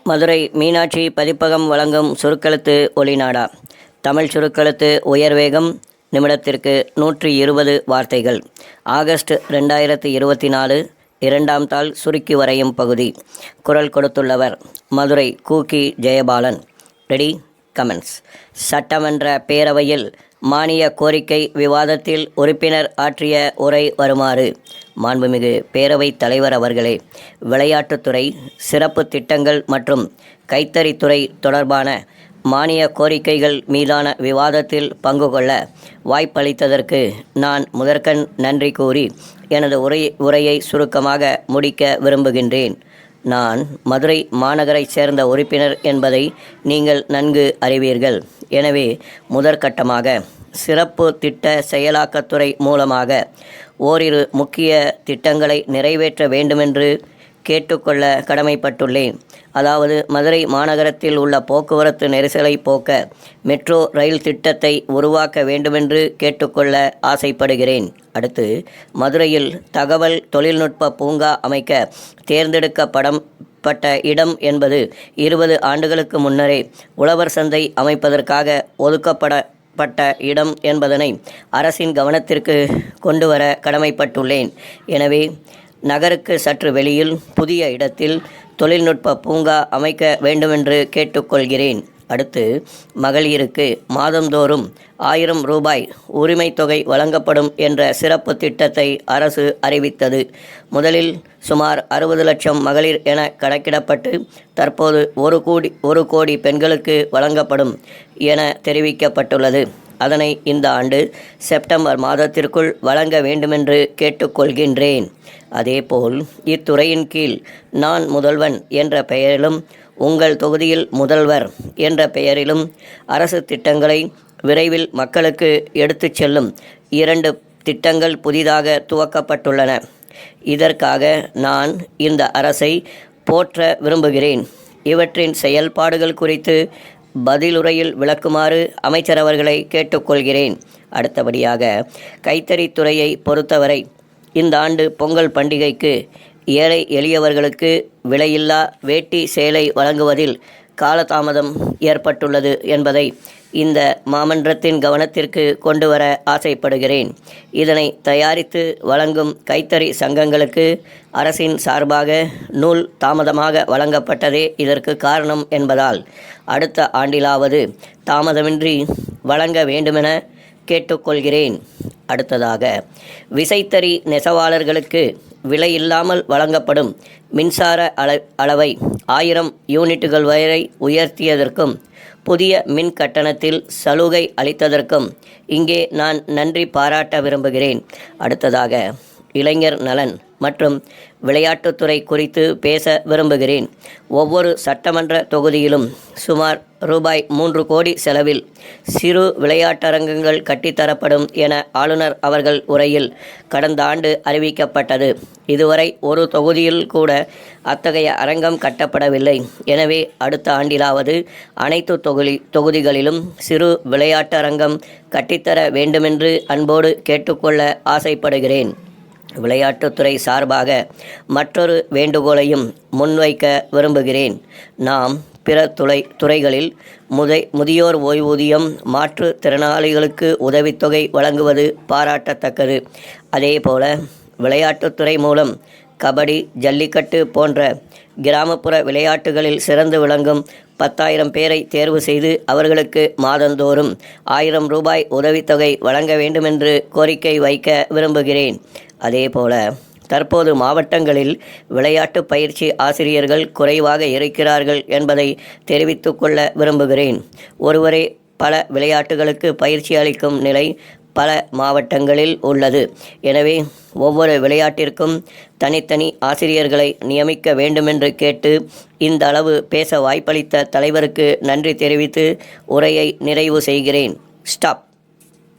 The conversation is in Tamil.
மதுரை மீனாட்சி பதிப்பகம் வழங்கும் சுருக்கெழுத்து ஒலிநாடா. தமிழ் சுருக்கெழுத்து உயர்வேகம் நிமிடத்திற்கு 120 வார்த்தைகள். ஆகஸ்ட் 2024 2ஆம் தாள் சுருக்கி வரையும் பகுதி. குரல் கொடுத்துள்ளவர் மதுரை கூக்கி ஜெயபாலன். Ready, comments. சட்டமன்ற பேரவையில் மானிய கோரிக்கை விவாதத்தில் உறுப்பினர் ஆற்றிய உரை வருமாறு. மாண்புமிகு பேரவைத் தலைவர் அவர்களே, விளையாட்டுத்துறை, சிறப்பு திட்டங்கள் மற்றும் கைத்தறித்துறை தொடர்பான மானிய கோரிக்கைகள் மீதான விவாதத்தில் பங்கு கொள்ள வாய்ப்பளித்ததற்கு நான் முதற்கண் நன்றி கூறி எனது உரையை சுருக்கமாக முடிக்க விரும்புகின்றேன். நான் மதுரை மாநகரைச் சேர்ந்த உறுப்பினர் என்பதை நீங்கள் நன்கு அறிவீர்கள். எனவே முதற்கட்டமாக சிறப்பு திட்ட செயலாக்கத்துறை மூலமாக ஓரிரு முக்கிய திட்டங்களை நிறைவேற்ற வேண்டுமென்று கேட்டுக்கொள்ள கடமைப்பட்டுள்ளேன். அதாவது, மதுரை மாநகரத்தில் உள்ள போக்குவரத்து நெரிசலை போக்க மெட்ரோ ரயில் திட்டத்தை உருவாக்க வேண்டுமென்று கேட்டுக்கொள்ள ஆசைப்படுகிறேன். அடுத்து, மதுரையில் தகவல் தொழில்நுட்ப பூங்கா அமைக்க தேர்ந்தெடுக்கப்பட்ட இடம் என்பது 20 ஆண்டுகளுக்கு முன்னரே உழவர் சந்தை அமைப்பதற்காக ஒதுக்கப்பட்ட இடம் என்பதனை அரசின் கவனத்திற்கு கொண்டு வர கடமைப்பட்டுள்ளேன். எனவே நகருக்கு சற்று வெளியில் புதிய இடத்தில் தொழில்நுட்ப பூங்கா அமைக்க வேண்டுமென்று கேட்டுக்கொள்கிறேன். அடுத்து, மகளிருக்கு மாதந்தோறும் 1000 ரூபாய் உரிமை தொகை வழங்கப்படும் என்ற சிறப்பு திட்டத்தை அரசு அறிவித்தது. முதலில் சுமார் 60 லட்சம் மகளிர் என கணக்கிடப்பட்டு தற்போது 1 கோடி பெண்களுக்கு வழங்கப்படும் என தெரிவிக்கப்பட்டுள்ளது. அதனை இந்த ஆண்டு செப்டம்பர் மாதத்திற்குள் வழங்க வேண்டுமென்று கேட்டுக்கொள்கின்றேன். அதேபோல் இத்துறையின் கீழ் நான் முதல்வன் என்ற பெயரிலும் உங்கள் தொகுதியில் முதல்வர் என்ற பெயரிலும் அரசு திட்டங்களை விரைவில் மக்களுக்கு எடுத்துச் செல்லும் 2 திட்டங்கள் புதிதாக துவக்கப்பட்டுள்ளன. இதற்காக நான் இந்த அரசை போற்ற விரும்புகிறேன். இவற்றின் செயல்பாடுகள் குறித்து பதிலுரையில் விளக்குமாறு அமைச்சர் அவர்களை கேட்டுக்கொள்கிறேன். அடுத்தபடியாக, கைத்தறித்துறையை பொறுத்தவரை இந்த ஆண்டு பொங்கல் பண்டிகைக்கு ஏழை எளியவர்களுக்கு விலையில்லா வேட்டி சேலை வழங்குவதில் காலதாமதம் ஏற்பட்டுள்ளது என்பதை இந்த மாமன்றத்தின் கவனத்திற்கு கொண்டு வர ஆசைப்படுகிறேன். இதனை தயாரித்து வழங்கும் கைத்தறி சங்கங்களுக்கு அரசின் சார்பாக நூல் தாமதமாக வழங்கப்பட்டதே இதற்கு காரணம் என்பதால் அடுத்த ஆண்டிலாவது தாமதமின்றி வழங்க வேண்டுமென கேட்டுக்கொள்கிறேன். அடுத்ததாக, விசைத்தறி நெசவாளர்களுக்கு விலையில்லாமல் வழங்கப்படும் மின்சார அளவை 1000 யூனிட்டுகள் வரை உயர்த்தியதற்கும் புதிய மின் கட்டணத்தில் சலுகை அளித்ததற்கும் இங்கே நான் நன்றி பாராட்ட விரும்புகிறேன். அடுத்ததாக, இளைஞர் நலன் மற்றும் விளையாட்டுத்துறை குறித்து பேச விரும்புகிறேன். ஒவ்வொரு சட்டமன்ற தொகுதியிலும் சுமார் ரூபாய் 3 கோடி செலவில் சிறு விளையாட்டரங்கங்கள் கட்டித்தரப்படும் என ஆளுநர் அவர்கள் உரையில் கடந்த ஆண்டு அறிவிக்கப்பட்டது. இதுவரை ஒரு தொகுதியில் கூட அத்தகைய அரங்கம் கட்டப்படவில்லை. எனவே அடுத்த ஆண்டிலாவது அனைத்து தொகுதிகளிலும் சிறு விளையாட்டரங்கம் கட்டித்தர வேண்டுமென்று அன்போடு கேட்டுக்கொள்ள ஆசைப்படுகிறேன். விளையாட்டுத்துறை சார்பாக மற்றொரு வேண்டுகோளையும் முன்வைக்க விரும்புகிறேன். நாம் பிற துறைகளில் முதியோர் ஓய்வூதியம், மாற்றுத்திறனாளிகளுக்கு உதவித்தொகை வழங்குவது பாராட்டத்தக்கது. அதேபோல விளையாட்டுத்துறை மூலம் கபடி, ஜல்லிக்கட்டு போன்ற கிராமப்புற விளையாட்டுகளில் சிறந்து விளங்கும் 10,000 பேரை தேர்வு செய்து அவர்களுக்கு மாதந்தோறும் 1000 ரூபாய் உதவித்தொகை வழங்க வேண்டுமென்று கோரிக்கை வைக்க விரும்புகிறேன். அதேபோல தற்போது மாவட்டங்களில் விளையாட்டு பயிற்சி ஆசிரியர்கள் குறைவாக இருக்கிறார்கள் என்பதை தெரிவித்து கொள்ள விரும்புகிறேன். ஒருவரே பல விளையாட்டுகளுக்கு பயிற்சி அளிக்கும் நிலை பல மாவட்டங்களில் உள்ளது. எனவே ஒவ்வொரு விளையாட்டிற்கும் தனித்தனி ஆசிரியர்களை நியமிக்க வேண்டுமென்று கேட்டு இந்த அளவு பேச வாய்ப்பளித்த தலைவருக்கு நன்றி தெரிவித்து உரையை நிறைவு செய்கிறேன். ஸ்டாப்.